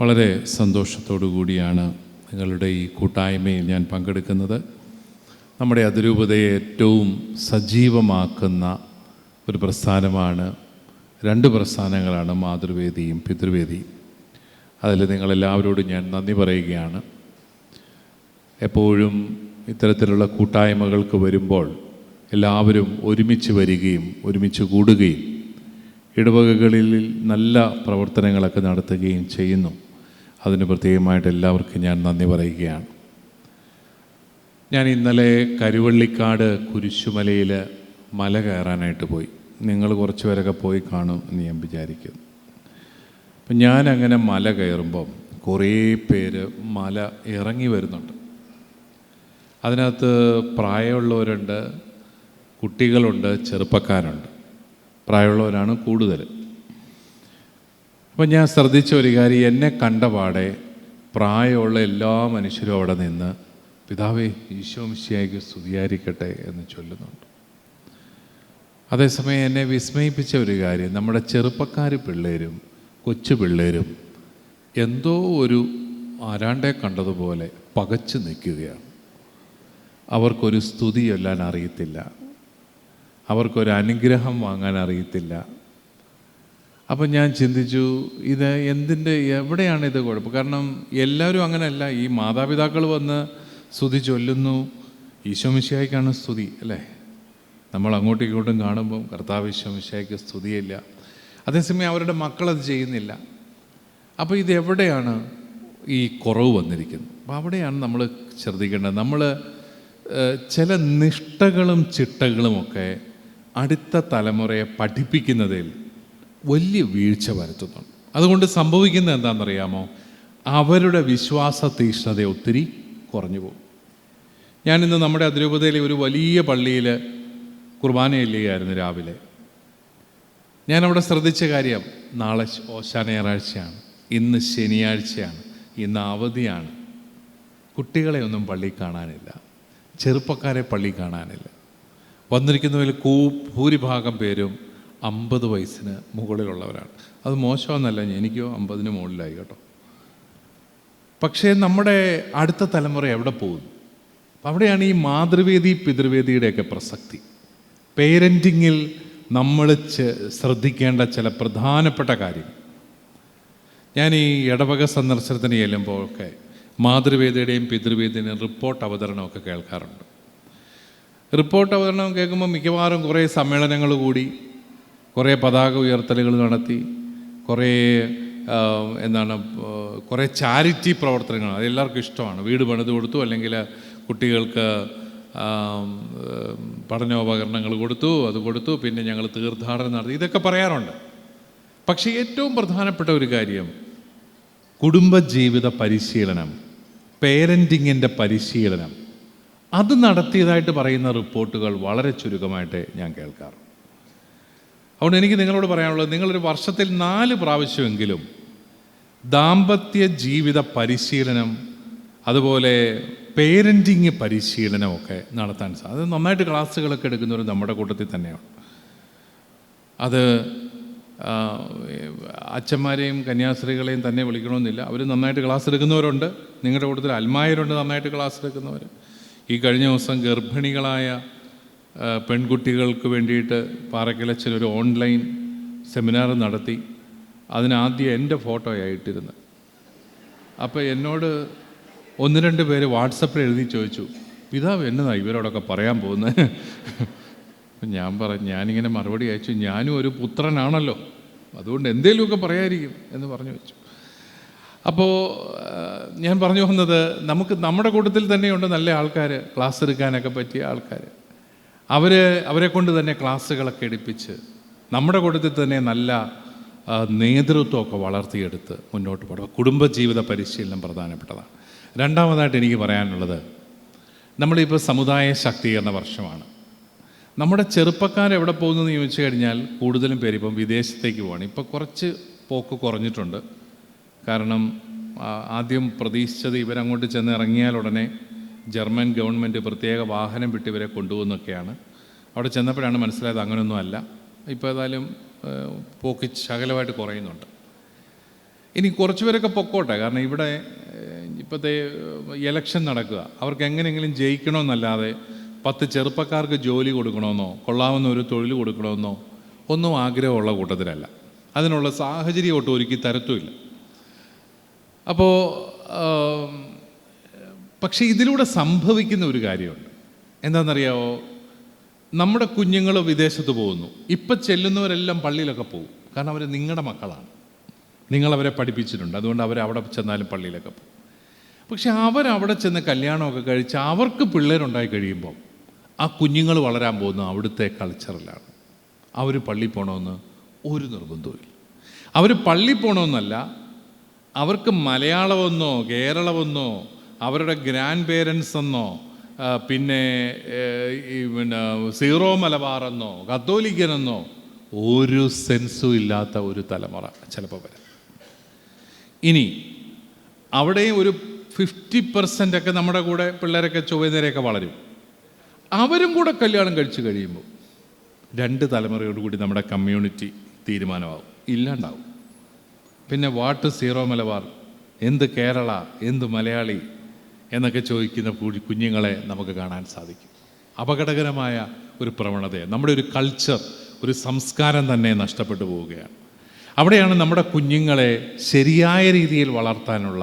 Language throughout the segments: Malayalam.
വളരെ സന്തോഷത്തോടു കൂടിയാണ് നിങ്ങളുടെ ഈ കൂട്ടായ്മയിൽ ഞാൻ പങ്കെടുക്കുന്നത്. നമ്മുടെ അതിരൂപതയെ ഏറ്റവും സജീവമാക്കുന്ന ഒരു പ്രസ്ഥാനമാണ്, രണ്ട് പ്രസ്ഥാനങ്ങളാണ്, മാതൃവേദിയും പിതൃവേദിയും. അതിൽ നിങ്ങളെല്ലാവരോടും ഞാൻ നന്ദി പറയുകയാണ്. എപ്പോഴും ഇത്തരത്തിലുള്ള കൂട്ടായ്മകൾക്ക് വരുമ്പോൾ എല്ലാവരും ഒരുമിച്ച് വരികയും ഒരുമിച്ച് കൂടുകയും ഇടവകകളിൽ നല്ല പ്രവർത്തനങ്ങളൊക്കെ നടത്തുകയും ചെയ്യുന്നു. അതിന് പ്രത്യേകമായിട്ട് എല്ലാവർക്കും ഞാൻ നന്ദി പറയുകയാണ്. ഞാൻ ഇന്നലെ കരുവള്ളിക്കാട് കുരിശുമലയിൽ മല കയറാനായിട്ട് പോയി. നിങ്ങൾ കുറച്ച് പേരൊക്കെ പോയി കാണും എന്ന് ഞാൻ വിചാരിക്കുന്നു. അപ്പം ഞാനങ്ങനെ മല കയറുമ്പം കുറേ പേര് മല ഇറങ്ങി വരുന്നുണ്ട്. അതിനകത്ത് പ്രായമുള്ളവരുണ്ട്, കുട്ടികളുണ്ട്, ചെറുപ്പക്കാരുണ്ട്. പ്രായമുള്ളവരാണ് കൂടുതൽ. അപ്പം ഞാൻ ശ്രദ്ധിച്ച ഒരു കാര്യം, എന്നെ കണ്ടപാടെ പ്രായമുള്ള എല്ലാ മനുഷ്യരും അവിടെ നിന്ന് പിതാവേ ഈശോ മിശിഹായ്ക്ക് സ്തുതിയായിരിക്കട്ടെ എന്ന് ചൊല്ലുന്നുണ്ട്. അതേസമയം എന്നെ വിസ്മയിപ്പിച്ച ഒരു കാര്യം, നമ്മുടെ ചെറുപ്പക്കാർ പിള്ളേരും കൊച്ചു പിള്ളേരും എന്തോ ഒരു ആരാണ്ടെ കണ്ടതുപോലെ പകച്ചു നിൽക്കുകയാണ്. അവർക്കൊരു സ്തുതി ചൊല്ലാൻ അറിയത്തില്ല, അവർക്കൊരു അനുഗ്രഹം വാങ്ങാൻ അറിയത്തില്ല. അപ്പം ഞാൻ ചിന്തിച്ചു, ഇത് എവിടെയാണ് ഇത് കുഴപ്പം? കാരണം എല്ലാവരും അങ്ങനെയല്ല. ഈ മാതാപിതാക്കൾ വന്ന് സ്തുതി ചൊല്ലുന്നു, ഈശോ മിശിഹായ്ക്കാണ് സ്തുതി, അല്ലേ? നമ്മൾ അങ്ങോട്ടും ഇങ്ങോട്ടും കാണുമ്പം കർത്താവ് ഈശോ മിശിഹായ്ക്ക് സ്തുതിയില്ല. അതേസമയം അവരുടെ മക്കളത് ചെയ്യുന്നില്ല. അപ്പോൾ ഇതെവിടെയാണ് ഈ കുറവ് വന്നിരിക്കുന്നത്? അപ്പോൾ അവിടെയാണ് നമ്മൾ ശ്രദ്ധിക്കേണ്ടത്. നമ്മൾ ചില നിഷ്ഠകളും ചിട്ടകളുമൊക്കെ അടുത്ത തലമുറയെ പഠിപ്പിക്കുന്നതിൽ വലിയ വീഴ്ച വരുത്തുന്നുണ്ട്. അതുകൊണ്ട് സംഭവിക്കുന്നത് എന്താണെന്നറിയാമോ? അവരുടെ വിശ്വാസ തീഷ്ണത ഒത്തിരി കുറഞ്ഞു പോകും. ഞാനിന്ന് നമ്മുടെ അതിരൂപതയിലെ ഒരു വലിയ പള്ളിയിൽ കുർബാന ചൊല്ലുകയായിരുന്നു രാവിലെ. ഞാനവിടെ ശ്രദ്ധിച്ച കാര്യം, നാളെ ഓശാന ഞായറാഴ്ചയാണ്, ഇന്ന് ശനിയാഴ്ചയാണ്, ഇന്ന് അവധിയാണ്. കുട്ടികളെ ഒന്നും പള്ളി കാണാനില്ല, ചെറുപ്പക്കാരെ പള്ളി കാണാനില്ല. വന്നിരിക്കുന്നതിൽ ഭൂരിഭാഗം പേരും 50 വയസ്സിന് മുകളിലുള്ളവരാണ്. അത് മോശമെന്നല്ല, എനിക്കോ 50-ന് മുകളിലായി കേട്ടോ. പക്ഷേ നമ്മുടെ അടുത്ത തലമുറ എവിടെ പോകുന്നു? അവിടെയാണ് ഈ മാതൃവേദി പിതൃവേദിയുടെയൊക്കെ പ്രസക്തി. പേരൻറ്റിങ്ങിൽ നമ്മൾ ശ്രദ്ധിക്കേണ്ട ചില പ്രധാനപ്പെട്ട കാര്യം. ഞാൻ ഈ ഇടവക സന്ദർശനത്തിന് ചെല്ലുമ്പോഴൊക്കെ മാതൃവേദിയുടെയും പിതൃവേദിയുടെയും റിപ്പോർട്ട് അവതരണമൊക്കെ കേൾക്കാറുണ്ട്. റിപ്പോർട്ട് അവതരണം കേൾക്കുമ്പോൾ മിക്കവാറും കുറേ സമ്മേളനങ്ങൾ കൂടി, കുറേ പതാക ഉയർത്തലുകൾ നടത്തി, കുറേ ചാരിറ്റി പ്രവർത്തനങ്ങൾ. അതെല്ലാവർക്കും ഇഷ്ടമാണ്. വീട് പണിത് കൊടുത്തു, അല്ലെങ്കിൽ കുട്ടികൾക്ക് പഠനോപകരണങ്ങൾ കൊടുത്തു, അത് കൊടുത്തു, പിന്നെ ഞങ്ങൾ തീർത്ഥാടനം നടത്തി, ഇതൊക്കെ പറയാറുണ്ട്. പക്ഷേ ഏറ്റവും പ്രധാനപ്പെട്ട ഒരു കാര്യം, കുടുംബജീവിത പരിശീലനം, പേരൻറ്റിങ്ങിൻ്റെ പരിശീലനം, അത് നടത്തിയതായിട്ട് പറയുന്ന റിപ്പോർട്ടുകൾ വളരെ ചുരുക്കമായിട്ട് ഞാൻ കേൾക്കാറുണ്ട്. അതുകൊണ്ട് എനിക്ക് നിങ്ങളോട് പറയാനുള്ളത്, നിങ്ങളൊരു വർഷത്തിൽ 4 പ്രാവശ്യമെങ്കിലും ദാമ്പത്യ ജീവിത പരിശീലനം, അതുപോലെ പേരൻറ്റിങ് പരിശീലനമൊക്കെ നടത്താൻ സാധിക്കും. അത് നന്നായിട്ട് ക്ലാസ്സുകളൊക്കെ എടുക്കുന്നവർ നമ്മുടെ കൂട്ടത്തിൽ തന്നെയാണ്. അത് അച്ഛന്മാരെയും കന്യാസ്ത്രീകളെയും തന്നെ വിളിക്കണമെന്നില്ല, അവർ നന്നായിട്ട് ക്ലാസ് എടുക്കുന്നവരുണ്ട്. നിങ്ങളുടെ കൂട്ടത്തിൽ അൽമായരുണ്ട് നന്നായിട്ട് ക്ലാസ് എടുക്കുന്നവർ. ഈ കഴിഞ്ഞ ദിവസം ഗർഭിണികളായ പെൺകുട്ടികൾക്ക് വേണ്ടിയിട്ട് പാറക്കലച്ചൽ ഒരു ഓൺലൈൻ സെമിനാർ നടത്തി. അതിനാദ്യം എൻ്റെ ഫോട്ടോയായിട്ടിരുന്നത്. അപ്പോൾ എന്നോട് 1-2 പേര് വാട്സപ്പിൽ എഴുതി ചോദിച്ചു, പിതാവ് എന്നതാണ് ഇവരോടൊക്കെ പറയാൻ പോകുന്നത്? അപ്പം ഞാനിങ്ങനെ മറുപടി അയച്ചു, ഞാനും ഒരു പുത്രനാണല്ലോ, അതുകൊണ്ട് എന്തേലുമൊക്കെ പറയാതിരിക്കും എന്ന് പറഞ്ഞു വെച്ചു. അപ്പോൾ ഞാൻ പറഞ്ഞു വന്നത്, നമ്മുടെ കൂട്ടത്തിൽ തന്നെയുണ്ട് നല്ല ആൾക്കാർ, ക്ലാസ് എടുക്കാനൊക്കെ പറ്റിയ ആൾക്കാർ. അവരെ കൊണ്ട് തന്നെ ക്ലാസ്സുകളൊക്കെ എടുപ്പിച്ച് നമ്മുടെ കൂട്ടത്തിൽ തന്നെ നല്ല നേതൃത്വമൊക്കെ വളർത്തിയെടുത്ത് മുന്നോട്ട് പോകണം. കുടുംബജീവിത പരിശീലനം പ്രധാനപ്പെട്ടതാണ്. രണ്ടാമതായിട്ട് എനിക്ക് പറയാനുള്ളത്, നമ്മളിപ്പോൾ സമുദായ ശാക്തീകരണ വർഷമാണ്. നമ്മുടെ ചെറുപ്പക്കാരെവിടെ പോകുന്നതെന്ന് ചോദിച്ചു കഴിഞ്ഞാൽ കൂടുതലും പേര് ഇപ്പം വിദേശത്തേക്ക് പോവാണ്. ഇപ്പോൾ കുറച്ച് പോക്ക് കുറഞ്ഞിട്ടുണ്ട്. കാരണം ആദ്യം പ്രതീക്ഷിച്ചത് ഇവരങ്ങോട്ട് ചെന്ന് ഇറങ്ങിയാൽ ഉടനെ ജർമ്മൻ ഗവൺമെൻറ് പ്രത്യേക വാഹനം വിട്ട് ഇവരെ കൊണ്ടുപോകുന്നൊക്കെയാണ്. അവിടെ ചെന്നപ്പോഴാണ് മനസ്സിലായത് അങ്ങനെയൊന്നും അല്ല. ഇപ്പോൾ ഏതായാലും പോക്ക് ശകലമായിട്ട് കുറയുന്നുണ്ട്. ഇനി കുറച്ച് പേരൊക്കെ പൊക്കോട്ടെ, കാരണം ഇവിടെ ഇപ്പോഴത്തെ ഇലക്ഷൻ നടക്കുക, അവർക്ക് എങ്ങനെയെങ്കിലും ജയിക്കണമെന്നല്ലാതെ 10 ചെറുപ്പക്കാർക്ക് ജോലി കൊടുക്കണമെന്നോ കൊള്ളാവുന്ന ഒരു തൊഴിൽ കൊടുക്കണമെന്നോ ഒന്നും ആഗ്രഹമുള്ള കൂട്ടത്തിലല്ല. അതിനുള്ള സാഹചര്യം ഒട്ടും ഒരുക്കി തരത്തുമില്ല. അപ്പോൾ പക്ഷേ ഇതിലൂടെ സംഭവിക്കുന്ന ഒരു കാര്യമുണ്ട്. എന്താണെന്നറിയാമോ? നമ്മുടെ കുഞ്ഞുങ്ങൾ വിദേശത്ത് പോകുന്നു. ഇപ്പം ചെല്ലുന്നവരെല്ലാം പള്ളിയിലൊക്കെ പോകും. കാരണം അവർ നിങ്ങളുടെ മക്കളാണ്, നിങ്ങളവരെ പഠിപ്പിച്ചിട്ടുണ്ട്. അതുകൊണ്ട് അവരവിടെ ചെന്നാലും പള്ളിയിലൊക്കെ പോകും. പക്ഷെ അവരവിടെ ചെന്ന് കല്യാണമൊക്കെ കഴിച്ച് അവർക്ക് പിള്ളേരുണ്ടായി കഴിയുമ്പോൾ ആ കുഞ്ഞുങ്ങൾ വളരാൻ പോകുന്ന അവിടുത്തെ കൾച്ചറിലാണ്. അവർ പള്ളിയിൽ പോകണമെന്ന് ഒരു നിർബന്ധവുമില്ല. അവർ പള്ളിയിൽ പോകണമെന്നല്ല, അവർക്ക് മലയാളമെന്നോ കേരളമെന്നോ അവരുടെ ഗ്രാൻഡ് പേരൻസ് എന്നോ പിന്നെ സീറോ മലബാറെന്നോ കത്തോലിക്കനെന്നോ ഒരു സെൻസും ഇല്ലാത്ത ഒരു തലമുറ ചിലപ്പോൾ വരാം. ഇനി അവിടെയും ഒരു 50% ഒക്കെ നമ്മുടെ കൂടെ പിള്ളേരൊക്കെ ചൊവ്വേനേരെയൊക്കെ വളരും. അവരും കൂടെ കല്യാണം കഴിച്ച് കഴിയുമ്പോൾ 2 തലമുറയോടുകൂടി നമ്മുടെ കമ്മ്യൂണിറ്റി തീരുമാനമാകും, ഇല്ലാണ്ടാവും. പിന്നെ വാട്ട് സീറോ മലബാർ, എന്ത് കേരള, എന്ത് മലയാളി എന്നൊക്കെ ചോദിക്കുന്ന കുഞ്ഞുങ്ങളെ നമുക്ക് കാണാൻ സാധിക്കും. അപകടകരമായ ഒരു പ്രവണതയാണ്. നമ്മുടെ ഒരു കൾച്ചർ, ഒരു സംസ്കാരം തന്നെ നഷ്ടപ്പെട്ടു പോവുകയാണ്. അവിടെയാണ് നമ്മുടെ കുഞ്ഞുങ്ങളെ ശരിയായ രീതിയിൽ വളർത്താനുള്ള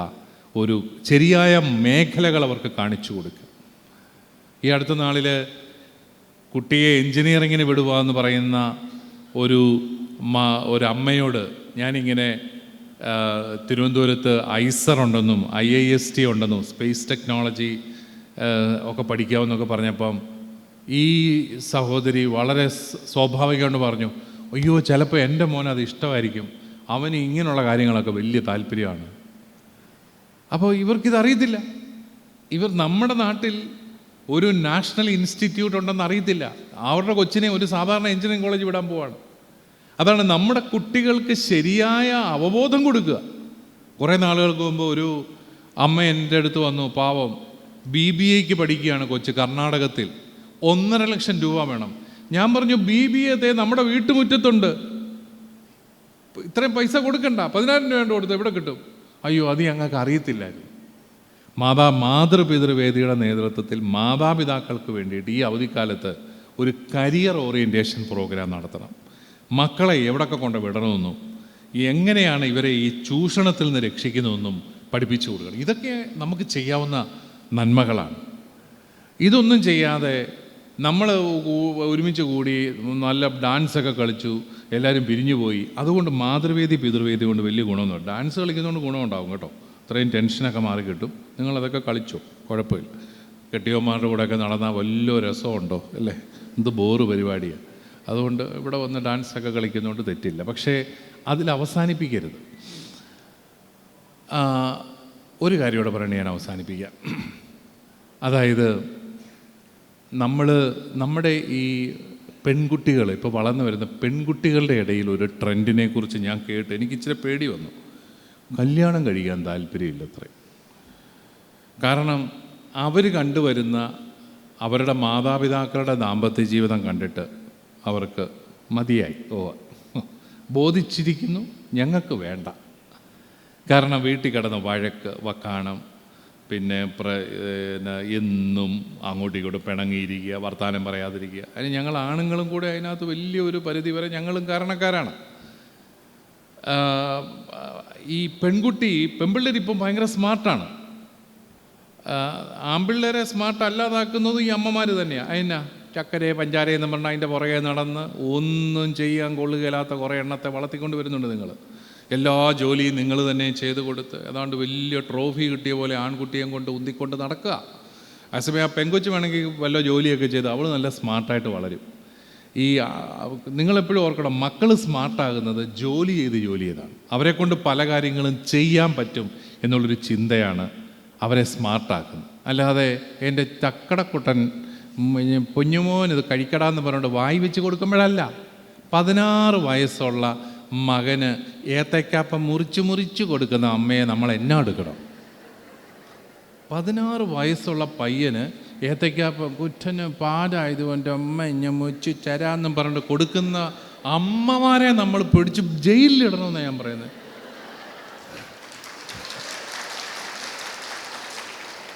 ഒരു ശരിയായ മേഖലകൾ അവർക്ക് കാണിച്ചു കൊടുക്കുക. ഈ അടുത്ത നാളിൽ കുട്ടിയെ എൻജിനീയറിങ്ങിന് വിടുക എന്ന് പറയുന്ന ഒരു അമ്മയോട് ഞാനിങ്ങനെ തിരുവനന്തപുരത്ത് ഐസർ ഉണ്ടെന്നും IIST ഉണ്ടെന്നും സ്പേസ് ടെക്നോളജി ഒക്കെ പഠിക്കാമെന്നൊക്കെ പറഞ്ഞപ്പം ഈ സഹോദരി വളരെ സ്വാഭാവികമായിട്ട് പറഞ്ഞു, അയ്യോ ചിലപ്പോൾ എൻ്റെ മോൻ അത് ഇഷ്ടമായിരിക്കും, അവന് ഇങ്ങനെയുള്ള കാര്യങ്ങളൊക്കെ വലിയ താല്പര്യമാണ്. അപ്പോൾ ഇവർക്കിതറിയത്തില്ല. ഇവർ നമ്മുടെ നാട്ടിൽ ഒരു നാഷണൽ ഇൻസ്റ്റിറ്റ്യൂട്ട് ഉണ്ടെന്ന് അറിയത്തില്ല. അവരുടെ കൊച്ചിനെ ഒരു സാധാരണ എഞ്ചിനീയറിംഗ് കോളേജ് വിടാൻ പോവാണ്. അതാണ് നമ്മുടെ കുട്ടികൾക്ക് ശരിയായ അവബോധം കൊടുക്കുക. കുറേ നാളുകൾക്ക് മുമ്പ് ഒരു അമ്മ എൻ്റെ അടുത്ത് വന്നു, പാവം BBAക്ക് പഠിക്കുകയാണ് കൊച്ച് കർണാടകത്തിൽ. 1.5 ലക്ഷം രൂപ വേണം. ഞാൻ പറഞ്ഞു BBA നമ്മുടെ വീട്ടുമുറ്റത്തുണ്ട്, ഇത്രയും പൈസ കൊടുക്കണ്ട, 10,000 രൂപ കൊടുത്ത് എവിടെ കിട്ടും? അയ്യോ അത് ഞങ്ങൾക്ക് അറിയത്തില്ലായിരുന്നു. മാതൃപിതൃവേദിയുടെ നേതൃത്വത്തിൽ മാതാപിതാക്കൾക്ക് വേണ്ടിയിട്ട് ഈ അവധിക്കാലത്ത് ഒരു കരിയർ ഓറിയൻറ്റേഷൻ പ്രോഗ്രാം നടത്തണം. മക്കളെ എവിടെയൊക്കെ കൊണ്ട് വിടണമെന്നും എങ്ങനെയാണ് ഇവരെ ഈ ചൂഷണത്തിൽ നിന്ന് രക്ഷിക്കുന്നതെന്നും പഠിപ്പിച്ചു കൊടുക്കണം. ഇതൊക്കെ നമുക്ക് ചെയ്യാവുന്ന നന്മകളാണ്. ഇതൊന്നും ചെയ്യാതെ നമ്മൾ ഒരുമിച്ച് കൂടി നല്ല ഡാൻസൊക്കെ കളിച്ചു, എല്ലാവരും പിരിഞ്ഞു പോയി. അതുകൊണ്ട് മാതൃവേദി പിതൃവേദി കൊണ്ട് വലിയ ഗുണമൊന്നുമില്ല. ഡാൻസ് കളിക്കുന്നതുകൊണ്ട് ഗുണമുണ്ടാകും കേട്ടോ, അത്രയും ടെൻഷനൊക്കെ മാറി കിട്ടും. നിങ്ങളതൊക്കെ കളിച്ചോ, കുഴപ്പമില്ല. കെട്ടിയവന്മാരുടെ കൂടെയൊക്കെ നടന്നാൽ വലിയ രസമുണ്ടോ അല്ലേ? എന്ത് ബോറ് പരിപാടിയാണ്. അതുകൊണ്ട് ഇവിടെ വന്ന് ഡാൻസൊക്കെ കളിക്കുന്നതുകൊണ്ട് തെറ്റില്ല. പക്ഷേ അതിൽ അവസാനിപ്പിക്കരുത്. ഒരു കാര്യം കൂടെ പറഞ്ഞ് ഞാൻ അവസാനിപ്പിക്കാം. അതായത് നമ്മുടെ ഈ പെൺകുട്ടികൾ, ഇപ്പോൾ വളർന്നു വരുന്ന പെൺകുട്ടികളുടെ ഇടയിൽ ഒരു ട്രെൻഡിനെ കുറിച്ച് ഞാൻ കേട്ട് എനിക്കിച്ചിരി പേടി വന്നു. കല്യാണം കഴിക്കാൻ താല്പര്യമില്ലത്രേ. കാരണം അവർ കണ്ടുവരുന്ന അവരുടെ മാതാപിതാക്കളുടെ ദാമ്പത്യ ജീവിതം കണ്ടിട്ട് അവർക്ക് മതിയായി, ബോധിച്ചിരിക്കുന്നു, ഞങ്ങൾക്ക് വേണ്ട. കാരണം വീട്ടിൽ കിടന്ന് വഴക്ക് വക്കാണം, പിന്നെ എന്നും അങ്ങോട്ടും ഇങ്ങോട്ടും പിണങ്ങിയിരിക്കുക, വർത്തമാനം പറയാതിരിക്കുക. അതിന് ഞങ്ങൾ ആണുങ്ങളും കൂടെ അതിനകത്ത് വലിയൊരു പരിധി വരെ ഞങ്ങളും കാരണക്കാരാണ്. ഈ പെൺപിള്ളേരിപ്പം ഭയങ്കര സ്മാർട്ടാണ്. ആൺപിള്ളേരെ സ്മാർട്ട് അല്ലാതാക്കുന്നത് ഈ അമ്മമാർ തന്നെയാണ്. അതിനാ ചക്കരെ പഞ്ചാരയെന്ന് പറഞ്ഞാൽ അതിൻ്റെ പുറകെ നടന്ന് ഒന്നും ചെയ്യാൻ കൊള്ളുകയില്ലാത്ത കുറേ എണ്ണത്തെ വളർത്തിക്കൊണ്ട് വരുന്നുണ്ട്. നിങ്ങൾ എല്ലാ ജോലിയും നിങ്ങൾ തന്നെ ചെയ്ത് കൊടുത്ത് ഏതാണ്ട് വലിയ ട്രോഫി കിട്ടിയ പോലെ ആൺകുട്ടിയെ കൊണ്ട് ഉന്തിക്കൊണ്ട് നടക്കുക. അതേസമയം ആ പെങ്കൊച്ച് വേണമെങ്കിൽ വല്ല ജോലിയൊക്കെ ചെയ്ത് അവൾ നല്ല സ്മാർട്ടായിട്ട് വളരും. നിങ്ങളെപ്പോഴും ഓർക്കണം, മക്കൾ സ്മാർട്ടാകുന്നത് ജോലി ചെയ്താണ്. അവരെ കൊണ്ട് പല കാര്യങ്ങളും ചെയ്യാൻ പറ്റും എന്നുള്ളൊരു ചിന്തയാണ് അവരെ സ്മാർട്ടാക്കുന്നത്. അല്ലാതെ എൻ്റെ ചക്കടക്കുട്ടൻ പൊന്നുമോൻ ഇത് കഴിക്കടാന്ന് പറഞ്ഞുകൊണ്ട് വായി വെച്ച് കൊടുക്കുമ്പോഴല്ല. 16 വയസ്സുള്ള മകന് ഏത്തക്കാപ്പം മുറിച്ച് കൊടുക്കുന്ന അമ്മയെ നമ്മൾ എന്നാ എടുക്കണം? 16 വയസ്സുള്ള പയ്യന് ഏത്തക്കാപ്പം കുറ്റന് പാടായതുകൊണ്ട് അമ്മ ഇഞ്ഞ മുച്ച് ചരാന്നും പറഞ്ഞിട്ട് കൊടുക്കുന്ന അമ്മമാരെ നമ്മൾ പിടിച്ച് ജയിലിലിടണമെന്നാണ് ഞാൻ പറയുന്നത്.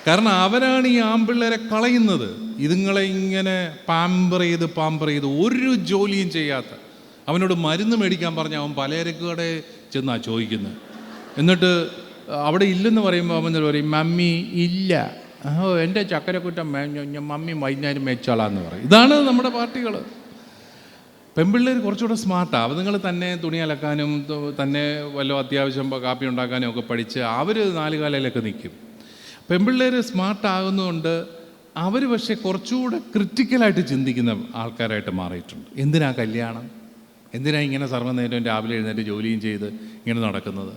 കാരണം അവരാണ് ഈ ആൺപിള്ളേരെ കളയുന്നത്. ഇതുങ്ങളെ ഇങ്ങനെ പാമ്പർ ചെയ്ത് ഒരു ജോലിയും ചെയ്യാത്ത, അവനോട് മരുന്ന് മേടിക്കാൻ പറഞ്ഞാൽ അവൻ പലചരക്കടെ ചെന്നാണ് ചോദിക്കുന്നത്. എന്നിട്ട് അവിടെ ഇല്ലെന്ന് പറയുമ്പോൾ അവൻ പറയും മമ്മി ഇല്ല, എൻ്റെ ചക്കരക്കുറ്റം മമ്മി വൈകുന്നേരം മേച്ചോളാന്ന് പറയും. ഇതാണ് നമ്മുടെ പാർട്ടികൾ. പെൺപിള്ളേർ കുറച്ചുകൂടെ സ്മാർട്ടാണ്. അവർ നിങ്ങൾ തന്നെ തുണി അലക്കാനും തന്നെ വല്ല അത്യാവശ്യം കാപ്പി ഉണ്ടാക്കാനും ഒക്കെ പഠിച്ച് അവർ 4 കാലയിലൊക്കെ നിൽക്കും. പെൺപിള്ളേർ സ്മാർട്ടാകുന്നതുകൊണ്ട് അവർ പക്ഷേ കുറച്ചുകൂടെ ക്രിറ്റിക്കലായിട്ട് ചിന്തിക്കുന്ന ആൾക്കാരായിട്ട് മാറിയിട്ടുണ്ട്. എന്തിനാ കല്യാണം, എന്തിനാ ഇങ്ങനെ സർവ്വനേരം രാവിലെ എഴുന്നേറ്റ് ജോലിയും ചെയ്ത് ഇങ്ങനെ നടക്കുന്നത്?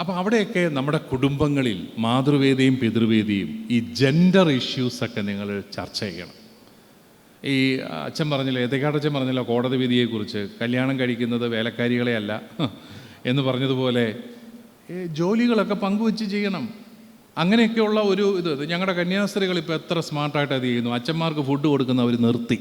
അപ്പോൾ അവിടെയൊക്കെ നമ്മുടെ കുടുംബങ്ങളിൽ മാതൃവേദിയും പിതൃവേദിയും ഈ ജെൻഡർ ഇഷ്യൂസൊക്കെ നിങ്ങൾ ചർച്ച ചെയ്യണം. ഈ അച്ഛൻ പറഞ്ഞില്ല, ഏതക്കാടച്ഛൻ പറഞ്ഞില്ല കോടതി വിധിയെക്കുറിച്ച്, കല്യാണം കഴിക്കുന്നത് വേലക്കാരികളെ അല്ല എന്ന് പറഞ്ഞതുപോലെ ജോലികളൊക്കെ പങ്കുവെച്ച് ചെയ്യണം. അങ്ങനെയൊക്കെയുള്ള ഒരു ഇത് ഞങ്ങളുടെ കന്യാസ്ത്രീകൾ ഇപ്പോൾ എത്ര സ്മാർട്ടായിട്ട് അത് ചെയ്യുന്നു. അച്ഛന്മാർക്ക് ഫുഡ് കൊടുക്കുന്നവർ നിർത്തി.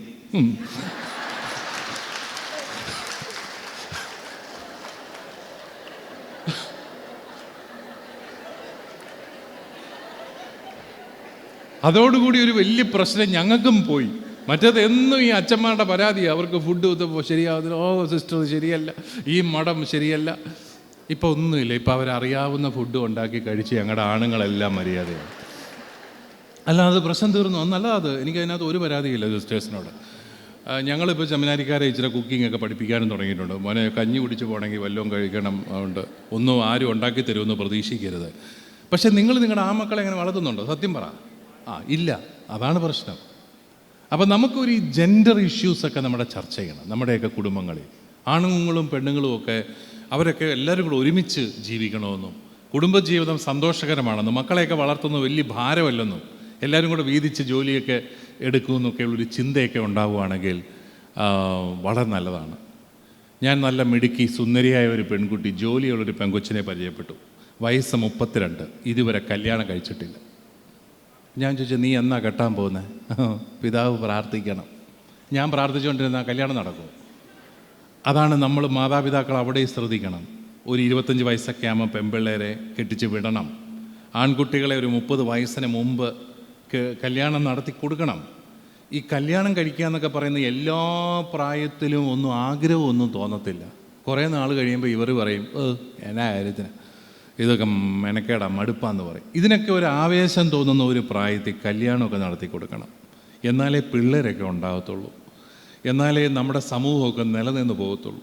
അതോടുകൂടി ഒരു വലിയ പ്രശ്നം ഞങ്ങൾക്കും പോയി. മറ്റേത് എന്നും ഈ അച്ഛന്മാരുടെ പരാതി, അവർക്ക് ഫുഡ് ശരിയാവുന്നില്ല, സിസ്റ്റർ ശരിയല്ല, ഈ മഠം ശരിയല്ല. ഇപ്പോൾ ഒന്നുമില്ല. ഇപ്പോൾ അവരറിയാവുന്ന ഫുഡ് ഉണ്ടാക്കി കഴിച്ച് ഞങ്ങളുടെ ആണുങ്ങളെല്ലാം മര്യാദയാണ്. അല്ലാതെ പ്രശ്നം തീർന്നു ഒന്നല്ല. അത് എനിക്കതിനകത്ത് ഒരു പരാതിയില്ല സിസ്റ്റേഴ്സിനോട്. ഞങ്ങളിപ്പോൾ സെമിനാരിക്കാരെ ഇച്ചിരി കുക്കിംഗ് ഒക്കെ പഠിപ്പിക്കാനും തുടങ്ങിയിട്ടുണ്ട്. മോനെ കഞ്ഞി കുടിച്ച് പോകണമെങ്കിൽ വല്ലതും കഴിക്കണം, അതുകൊണ്ട് ഒന്നും ആരും ഉണ്ടാക്കി തരുമെന്ന് പ്രതീക്ഷിക്കരുത്. പക്ഷെ നിങ്ങൾ നിങ്ങളുടെ ആ മക്കളെ എങ്ങനെ വളർത്തുന്നുണ്ടോ? സത്യം പറ. ഇല്ല. അതാണ് പ്രശ്നം. അപ്പം നമുക്കൊരു ജെൻഡർ ഇഷ്യൂസൊക്കെ നമ്മുടെ ചർച്ച ചെയ്യണം. നമ്മുടെയൊക്കെ കുടുംബങ്ങളിൽ ആണുങ്ങളും പെണ്ണുങ്ങളും ഒക്കെ അവരൊക്കെ എല്ലാവരും കൂടെ ഒരുമിച്ച് ജീവിക്കണമെന്നും കുടുംബജീവിതം സന്തോഷകരമാണെന്നും മക്കളെയൊക്കെ വളർത്തുന്നത് വലിയ ഭാരമല്ലെന്നും എല്ലാവരും കൂടെ വീതിച്ച് ജോലിയൊക്കെ എടുക്കുമെന്നൊക്കെയുള്ളൊരു ചിന്തയൊക്കെ ഉണ്ടാവുകയാണെങ്കിൽ വളരെ നല്ലതാണ്. ഞാൻ നല്ല മിടുക്കി സുന്ദരിയായ ഒരു പെൺകുട്ടി, ജോലിയുള്ളൊരു പെൺകൊച്ചിനെ പരിചയപ്പെട്ടു. വയസ്സ് 32, ഇതുവരെ കല്യാണം കഴിച്ചിട്ടില്ല. ഞാൻ ചോദിച്ചു, നീ എന്നാ കെട്ടാൻ പോകുന്നത്? പിതാവ് പ്രാർത്ഥിക്കണം. ഞാൻ പ്രാർത്ഥിച്ചുകൊണ്ടിരുന്ന കല്യാണം നടക്കും. അതാണ് നമ്മൾ മാതാപിതാക്കൾ അവിടെ ശ്രദ്ധിക്കണം. ഒരു 25 വയസ്സൊക്കെ ആകുമ്പോൾ പെൺപിള്ളേരെ കെട്ടിച്ച് വിടണം. ആൺകുട്ടികളെ ഒരു 30 വയസ്സിന് മുമ്പ് കല്യാണം നടത്തി കൊടുക്കണം. ഈ കല്യാണം കഴിക്കുക എന്നൊക്കെ പറയുന്ന എല്ലാ പ്രായത്തിലും ഒന്നും ആഗ്രഹമൊന്നും തോന്നത്തില്ല. കുറേ നാൾ കഴിയുമ്പോൾ ഇവർ പറയും എന്നാ കാര്യത്തിന് ഇതൊക്കെ മെനക്കേടാ, മടുപ്പാന്ന് പറയും. ഇതിനൊക്കെ ഒരു ആവേശം തോന്നുന്ന ഒരു പ്രായത്തിൽ കല്യാണമൊക്കെ നടത്തി കൊടുക്കണം. എന്നാലേ പിള്ളേരൊക്കെ ഉണ്ടാകത്തുള്ളൂ. എന്നാലേ നമ്മുടെ സമൂഹമൊക്കെ നിലനിന്ന് പോകത്തുള്ളൂ.